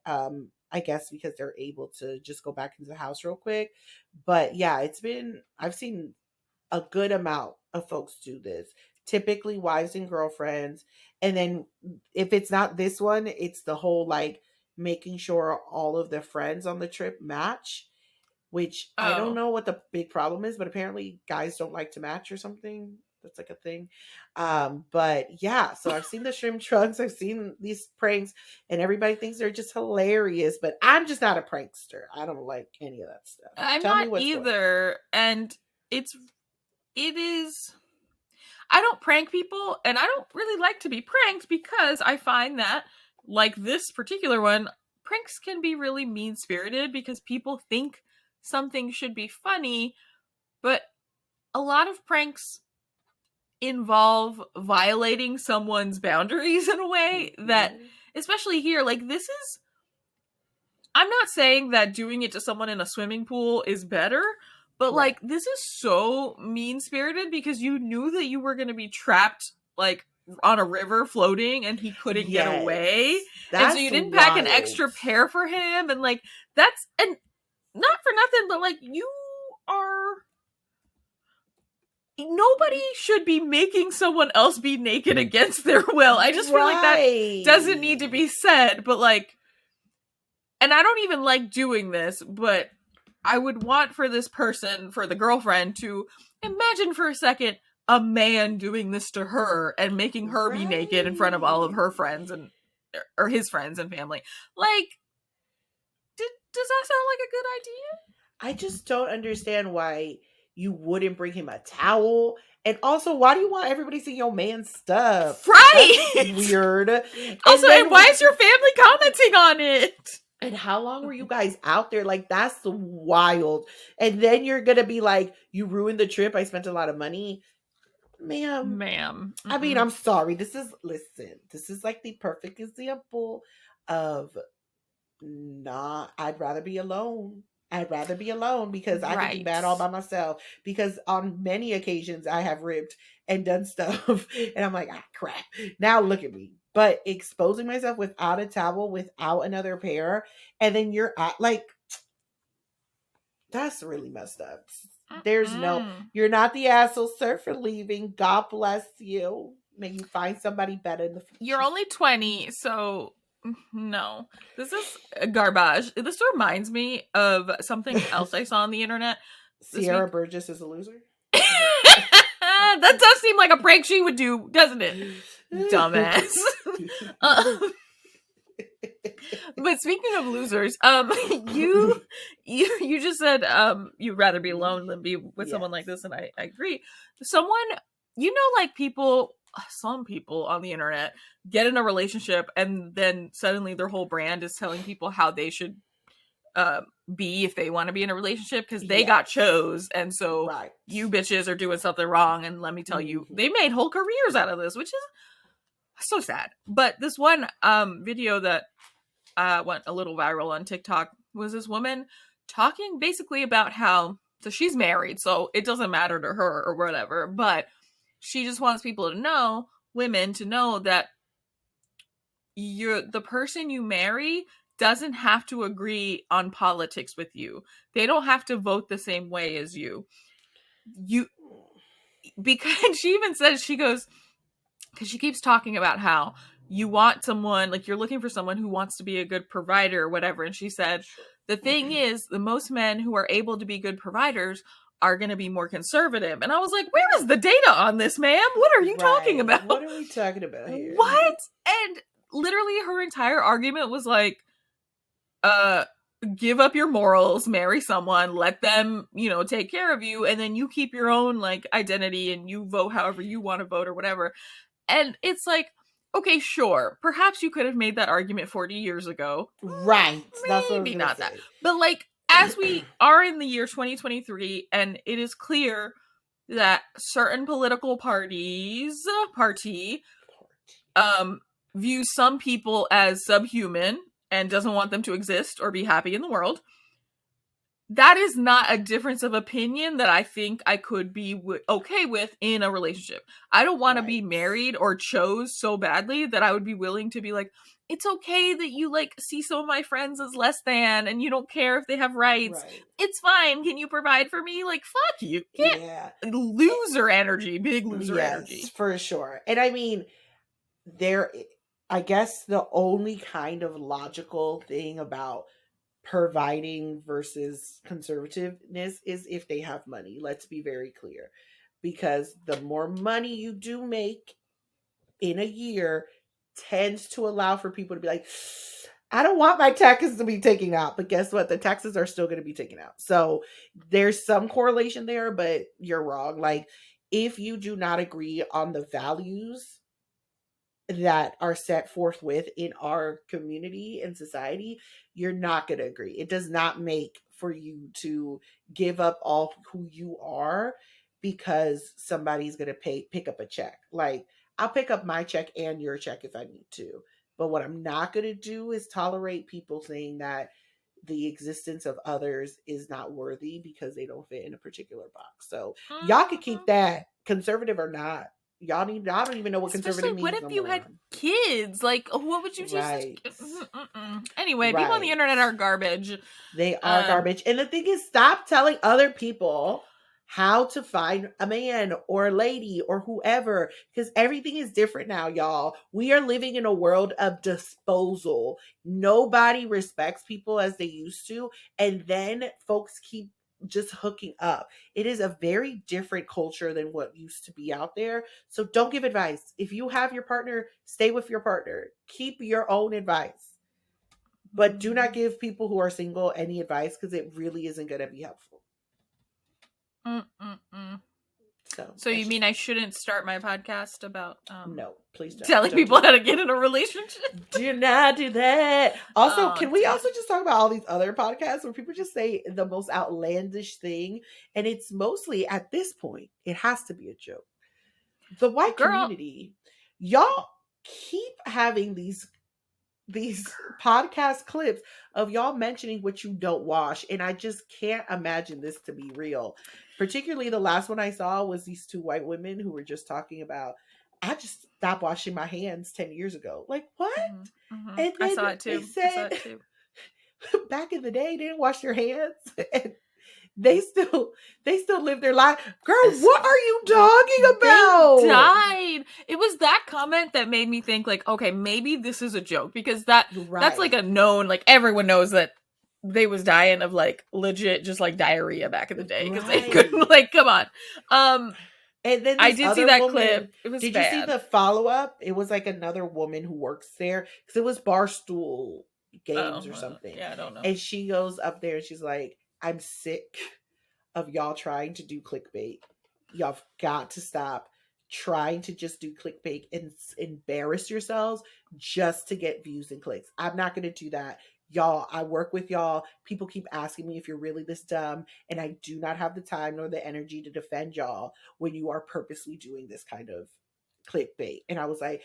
I guess because they're able to just go back into the house real quick. But yeah, I've seen a good amount of folks do this. Typically wives and girlfriends. And then if it's not this one, it's the whole like making sure all of the friends on the trip match, which I don't Oh. know what the big problem is, but apparently guys don't like to match or something. That's like a thing. But yeah, so I've seen the shrimp trunks, I've seen these pranks, and everybody thinks they're just hilarious, but I'm just not a prankster. I don't like any of that stuff. I'm Tell me not what's going on. either. And it is. I don't prank people, and I don't really like to be pranked because I find that, like this particular one, pranks can be really mean spirited because people think something should be funny, but a lot of pranks involve violating someone's boundaries in a way that, Mhm. especially here, like this is, I'm not saying that doing it to someone in a swimming pool is better, but Right. like this is so mean spirited because you knew that you were going to be trapped like on a river floating and he couldn't get away. Yes. And so you That's didn't pack an wild. extra pair for him. And like that's, and not for nothing, but like you are, nobody should be making someone else be naked against their will. I just feel like that doesn't need to Right. be said, but like, and I don't even like doing this, but I would want for this person, for the girlfriend, to imagine for a second a man doing this to her and making her be naked in front of all of Right. her friends and or his friends and family. Like, does that sound like a good idea? I just don't understand why you wouldn't bring him a towel. And also, why do you want everybody seeing your man's stuff? That's Right. weird. Also, And and then why is your family commenting on it? and how long were you guys out there? Like that's wild. And then you're gonna be like, you ruined the trip. I spent a lot of money. Ma'am, Ma'am. I mean, Mm-mm. I'm sorry. This is like the perfect example of not, I'd rather be alone. I'd rather be alone because I can be Right. mad all by myself. Because on many occasions I have ripped and done stuff, and I'm like, ah, crap. Now look at me. But exposing myself without a towel, without another pair, and then you're at like, that's really messed up. There's no, Mm-mm. you're not the asshole, sir, for leaving. God bless you. May you find somebody better in the future. You're only 20, so no. This is garbage. This reminds me of something else I saw on the internet this Sierra week. Burgess is a loser. That does seem like a prank she would do, doesn't it? Dumbass. But speaking of losers, you just said you'd rather be alone than be with someone like this, and I agree. Someone, like some people on the internet get in a relationship and then suddenly their whole brand is telling people how they should be if they want to be in a relationship because they got chose, and so you bitches are doing something wrong. And let me tell you, they made whole careers out of this, which is so sad. But this one video that went a little viral on TikTok was this woman talking basically about how, so she's married, so it doesn't matter to her or whatever, but she just wants people to know, women to know, that the person you marry doesn't have to agree on politics with you. They don't have to vote the same way as you. Because she even says, she goes, because she keeps talking about how you want someone, like you're looking for someone who wants to be a good provider or whatever. And she said, the thing is, the most men who are able to be good providers are going to be more conservative. And I was like, where is the data on this, ma'am? What are you talking about? What are we talking about here? What? And literally her entire argument was like, give up your morals, marry someone, let them, take care of you, and then you keep your own like identity and you vote however you want to vote or whatever. And it's like, okay, sure, perhaps you could have made that argument 40 years ago. Right. That's what maybe not that. But like, as we are in the year 2023, and it is clear that certain political party views some people as subhuman and doesn't want them to exist or be happy in the world. That is not a difference of opinion that I think I could be okay with in a relationship. I don't want to be married or chose so badly that I would be willing to be like, it's okay that you like see some of my friends as less than and you don't care if they have rights. It's fine. Can you provide for me? Like, fuck you. Loser energy. Big loser energy. For sure. And I mean, I guess the only kind of logical thing about providing versus conservativeness is if they have money. Let's be very clear. Because the more money you do make in a year tends to allow for people to be like, I don't want my taxes to be taken out. But guess what? The taxes are still going to be taken out. So there's some correlation there, but you're wrong. Like, if you do not agree on the values that are set forth within our community and society, you're not going to agree. It does not make for you to give up all who you are because somebody's going to pick up a check. Like, I'll pick up my check and your check if I need to. But what I'm not going to do is tolerate people saying that the existence of others is not worthy because they don't fit in a particular box. So y'all can keep that, conservative or not. I don't even know what conservative means. What if you had kids? Like, what would you choose? Anyway, people on the internet are garbage. They are garbage. And the thing is, stop telling other people how to find a man or a lady or whoever, because everything is different now, y'all. We are living in a world of disposal. Nobody respects people as they used to. And then folks keep just hooking up. It is a very different culture than what used to be out there. So don't give advice. If you have your partner, stay with your partner. Keep your own advice. But do not give people who are single any advice because it really isn't going to be helpful. So you mean I shouldn't start my podcast about no, please don't. Telling people how to get in a relationship? Do not do that. Also, can we also just talk about all these other podcasts where people just say the most outlandish thing, and it's mostly at this point it has to be a joke. The white community, y'all keep having these podcast clips of y'all mentioning what you don't wash, and I just can't imagine this to be real. Particularly the last one I saw was these two white women who were just talking about, I just stopped washing my hands 10 years ago. Like, what? And then I saw it too. They said, back in the day, they didn't wash their hands. And they still live their life. Girl, what are you talking about? They died. It was that comment that made me think like, okay, maybe this is a joke, because that's like a known, like everyone knows that they was dying of like legit just like diarrhea back in the day because they couldn't, like, come on. And then I did see that clip. It was did bad. you see the follow-up? It was like another woman who works there, because it was Barstool Games or something. Yeah, I don't know. And she goes up there and she's like, I'm sick of y'all trying to do clickbait. Y'all got to stop trying to just do clickbait and embarrass yourselves just to get views and clicks. I'm not going to do that. Y'all, I work with y'all. People keep asking me if you're really this dumb, and I do not have the time nor the energy to defend y'all when you are purposely doing this kind of clickbait. And I was like,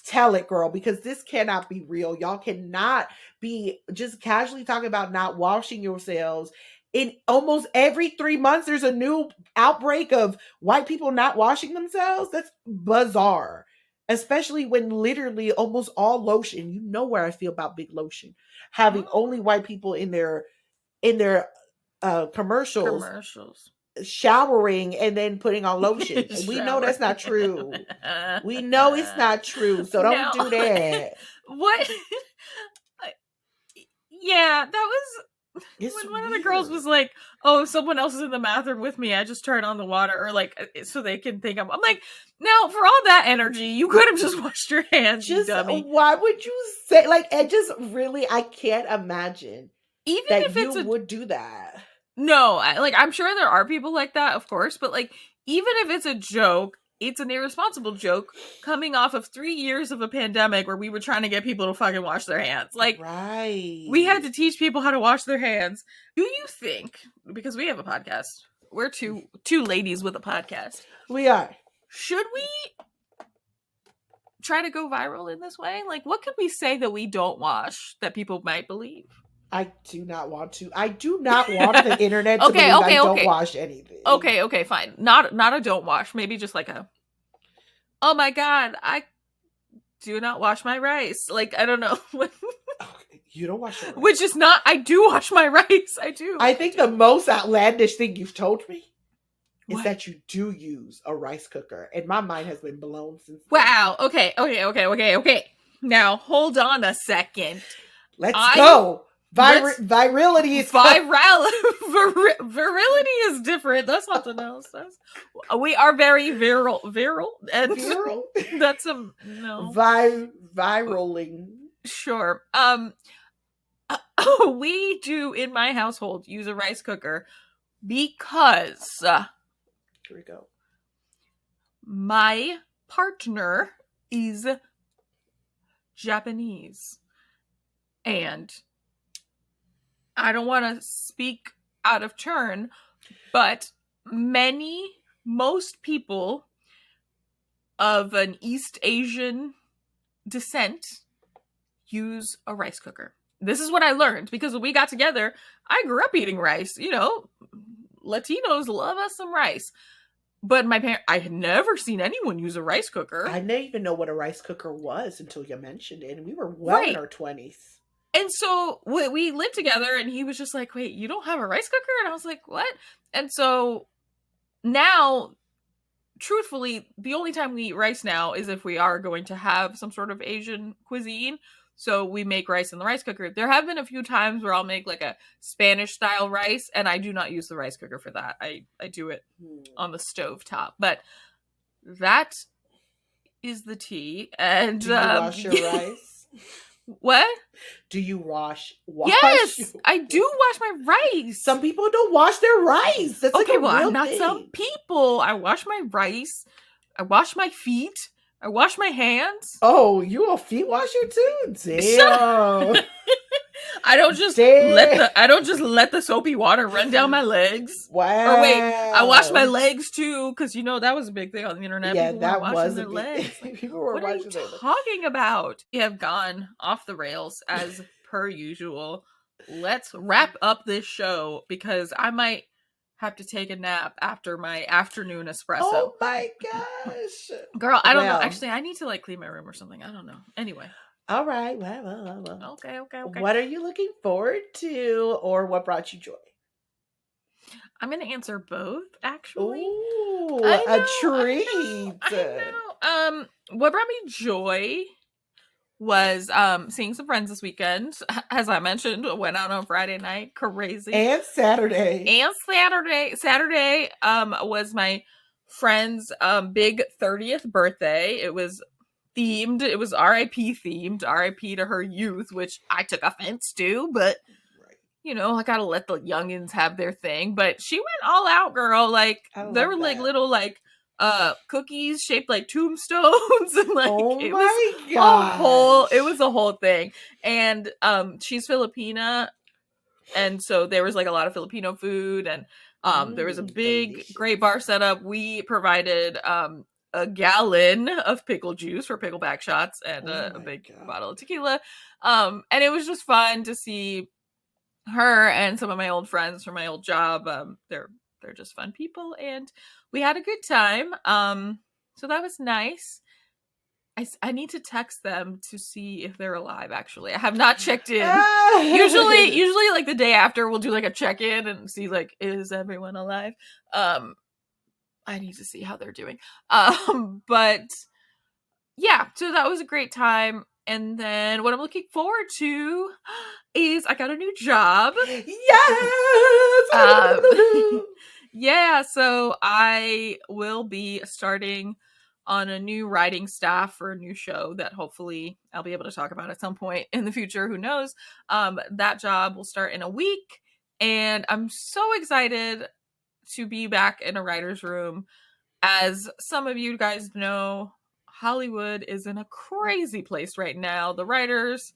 tell it, girl, because this cannot be real. Y'all cannot be just casually talking about not washing yourselves. In almost every 3 months, there's a new outbreak of white people not washing themselves. That's bizarre. Especially when literally almost all lotion, you know where I feel about big lotion, having only white people in their commercials showering and then putting on lotion. And we know that's not true. We know it's not true. So don't do that. What? Yeah, that was when one of the girls was like, oh, if someone else is in the bathroom with me, I just turn on the water, or like, so they can think I'm like, now for all that energy, you could have just washed your hands, you dummy. Why would you say, like, it just really, I can't imagine even that if you would do that. No, I'm sure there are people like that, of course, but like, even if it's a joke, it's an irresponsible joke coming off of 3 years of a pandemic where we were trying to get people to fucking wash their hands. Like, we had to teach people how to wash their hands. Do you think, because we have a podcast, we're two ladies with a podcast. We are. Should we try to go viral in this way? Like, what could we say that we don't wash that people might believe? I do not want to. I do not want the internet to believe I don't wash anything. Okay, fine. Not a don't wash. Maybe just like a, oh my god, I do not wash my rice. Like, I don't know. You don't wash your rice. Which is not, I do wash my rice. I do. I think the most outlandish thing you've told me is that you do use a rice cooker. And my mind has been blown since then. Wow. Okay. Now, hold on a second. Let's go. Virility is virility is different. That's something else. We are very viral, and viral. That's a no. Viraling. Sure. We do in my household use a rice cooker because here we go. My partner is Japanese, and I don't want to speak out of turn, but most people of an East Asian descent use a rice cooker. This is what I learned, because when we got together, I grew up eating rice. You know, Latinos love us some rice. But I had never seen anyone use a rice cooker. I didn't even know what a rice cooker was until you mentioned it. And we were well in our 20s. And so we lived together, and he was just like, wait, you don't have a rice cooker? And I was like, what? And so now, truthfully, the only time we eat rice now is if we are going to have some sort of Asian cuisine. So we make rice in the rice cooker. There have been a few times where I'll make like a Spanish style rice, and I do not use the rice cooker for that. I do it on the stove top. But that is the tea. And do you wash your rice? What? Do you wash? Yes, I do wash my rice. Some people don't wash their rice. That's okay, like well, not thing. Some people. I wash my rice. I wash my feet. I wash my hands. Oh, you a feet washer too? Damn. I don't just let the soapy water run down my legs. Wow. Or wait, I wash my legs too, because you know that was a big thing on the internet. Yeah, people that was their legs. Like, people were what are you talking about? We have gone off the rails as per usual. Let's wrap up this show, because I might have to take a nap after my afternoon espresso. Oh my gosh. Girl, I don't know. Actually, I need to like clean my room or something. I don't know. Anyway. All right. Well. Okay. What are you looking forward to, or what brought you joy? I'm going to answer both, actually. Ooh, a treat. I know. what brought me joy was seeing some friends this weekend. As I mentioned, went out on Friday night, crazy. And Saturday. And Saturday was my friend's big 30th birthday. It was themed. It was RIP themed, RIP to her youth, which I took offense to, but Right. you know, I gotta let the youngins have their thing. But she went all out, girl. Like I there love were like that. little like cookies shaped like tombstones and like Oh it was my a whole thing. And she's Filipina, and so there was like a lot of Filipino food, and there was a big great bar Delicious. setup. We provided a gallon of pickle juice for pickleback shots and Oh a my big God. bottle of tequila. And it was just fun to see her and some of my old friends from my old job. They're just fun people, and we had a good time. So that was nice. I need to text them to see if they're alive. Actually, I have not checked in. Usually, like the day after, we'll do like a check in and see like is everyone alive. I need to see how they're doing. But yeah, so that was a great time. And then what I'm looking forward to is I got a new job. Yes. Yeah, so I will be starting on a new writing staff for a new show that hopefully I'll be able to talk about at some point in the future. Who knows? That job will start in a week, and I'm so excited to be back in a writer's room. As some of you guys know, Hollywood is in a crazy place right now. The writers,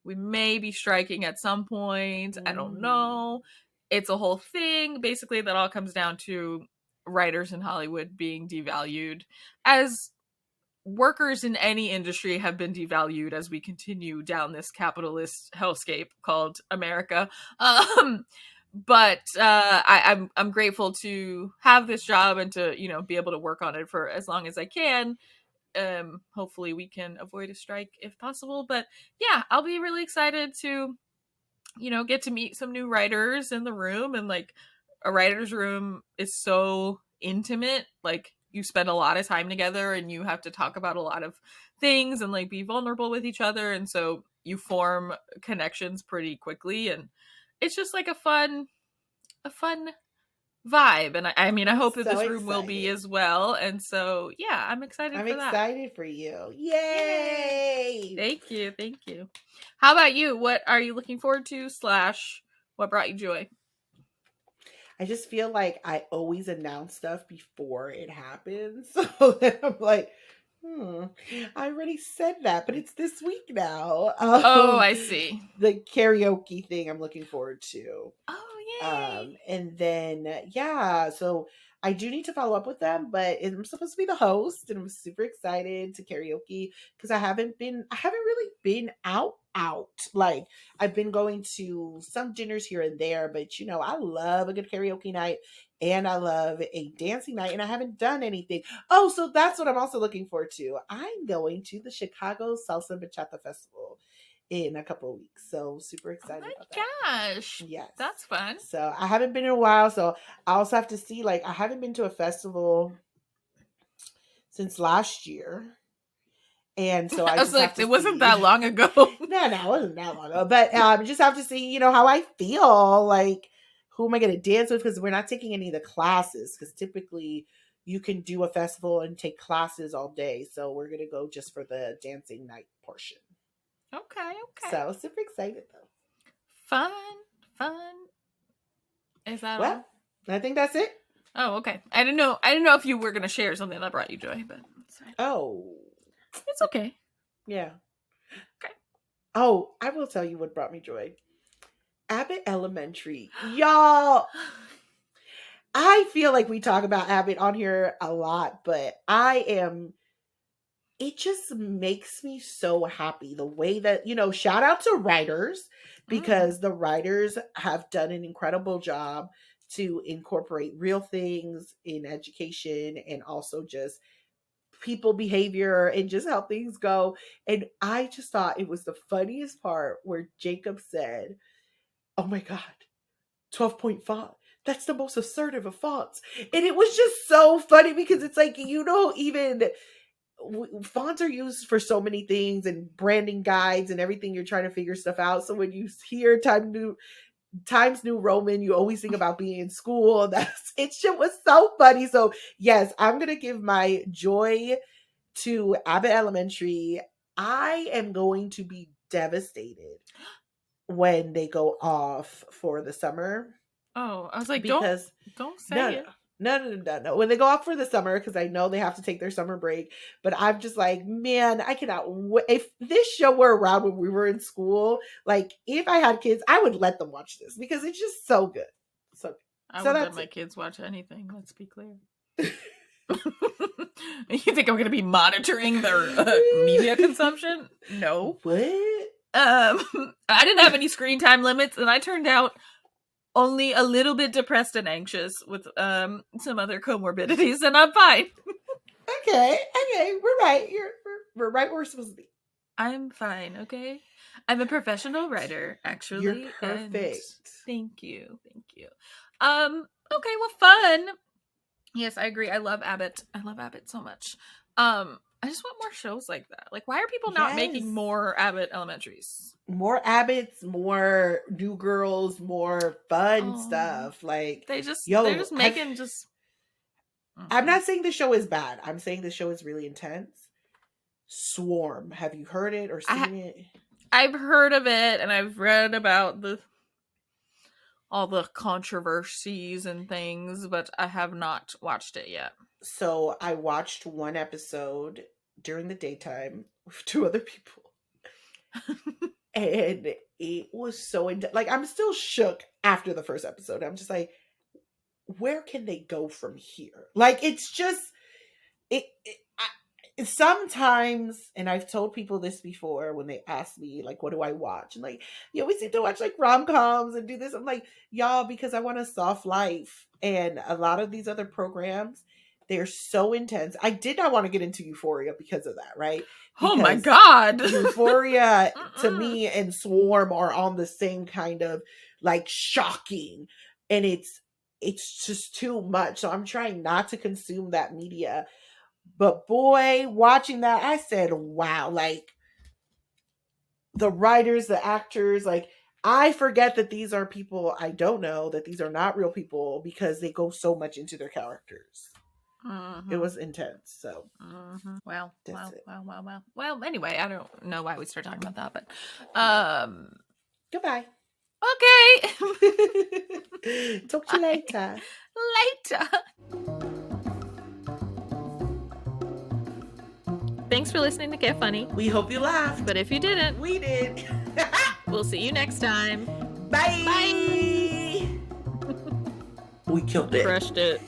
we may be striking at some point. I don't know. It's a whole thing. Basically, that all comes down to writers in Hollywood being devalued, as workers in any industry have been devalued as we continue down this capitalist hellscape called America. But I'm grateful to have this job and to be able to work on it for as long as I can. Hopefully we can avoid a strike if possible. But yeah, I'll be really excited to get to meet some new writers in the room. And like a writer's room is so intimate. Like you spend a lot of time together and you have to talk about a lot of things and like be vulnerable with each other. And so you form connections pretty quickly. And it's just like a fun vibe. And I mean, I I'm hope that so this room will be excited. as well. And so, yeah, I'm excited I'm for that. excited for you. Yay. Yay! Thank you. Thank you. How about you? What are you looking forward to / what brought you joy? I just feel like I always announce stuff before it happens. So then I'm like, I already said that, but it's this week now. Oh, I see. The karaoke thing I'm looking forward to. Oh, yay. And then yeah, so I do need to follow up with them, but I'm supposed to be the host, and I'm super excited to karaoke because I haven't really been out. Like I've been going to some dinners here and there, but I love a good karaoke night and I love a dancing night, and I haven't done anything. Oh, so that's what I'm also looking forward to. I'm going to the Chicago Salsa and Bachata Festival in a couple of weeks. So super Oh excited my about that. gosh. Yes. That's fun. So I haven't been in a while. So I also have to see, like, I haven't been to a festival since last year. And so I I was just have like, to it wasn't see. that long ago. No, it wasn't that long ago. But just have to see, how I feel. Like, who am I going to dance with? Because we're not taking any of the classes. Because typically you can do a festival and take classes all day. So we're going to go just for the dancing night portion. Okay. So super excited though. Fun. Is that Well, all? I think that's it. Oh, okay. I didn't know if you were gonna share something that brought you joy, but it's fine. Oh, It's okay. yeah. Okay. Oh, I will tell you what brought me joy. Abbott Elementary. Y'all, I feel like we talk about Abbott on here a lot, but it just makes me so happy the way that, shout out to writers, because the writers have done an incredible job to incorporate real things in education and also just people behavior and just how things go. And I just thought it was the funniest part where Jacob said, "Oh my God, 12-point font. That's the most assertive of fonts." And it was just so funny because it's like, even fonts are used for so many things and branding guides and everything. You're trying to figure stuff out. So when you hear Times New Roman, you always think about being in school. It shit was so funny. So yes, I'm gonna give my joy to Abbott Elementary. I am going to be devastated when they go off for the summer. Oh, I was like, because don't say it. No. When they go off for the summer, because I know they have to take their summer break. But I'm just like, man, I cannot wait. If this show were around when we were in school, like if I had kids, I would let them watch this because it's just so good. So good. I would let my kids watch anything. Let's be clear. You think I'm going to be monitoring their media consumption? No. What? I didn't have any screen time limits, and I turned out only a little bit depressed and anxious with some other comorbidities, and I'm fine. Okay, we're right. We're right where we're supposed to be. I'm fine. Okay, I'm a professional writer. Actually, you're perfect. Thank you. Okay, well, fun. Yes, I agree. I love Abbott. So much. I just want more shows like that. Like, why are people not making more Abbott Elementaries? More Abbotts, more New Girls, more fun stuff. Like they're just making just. I'm not saying the show is bad. I'm saying the show is really intense. Swarm. Have you heard it or seen it? I've heard of it, and I've read about all the controversies and things, but I have not watched it yet. So I watched one episode during the daytime with two other people. And it was so like I'm still shook after the first episode. I'm just like, where can they go from here? Like it's just sometimes, and I've told people this before when they ask me like, what do I watch? And like, you always seem to watch like rom-coms and do this. I'm like, y'all, because I want a soft life. And a lot of these other programs, they're so intense. I did not want to get into Euphoria because of that, right? Because oh my God. Euphoria to me and Swarm are on the same kind of like shocking. And it's just too much. So I'm trying not to consume that media. But boy, watching that, I said, wow, like the writers, the actors, like I forget that these are people I don't know, that these are not real people because they go so much into their characters. It was intense. So, wow. Well, anyway, I don't know why we started talking about that, but goodbye. Okay. Talk to you later. Thanks for listening to Get Funny. We hope you laughed. But if you didn't, we did. We'll see you next time. Bye. We killed it. Crushed it.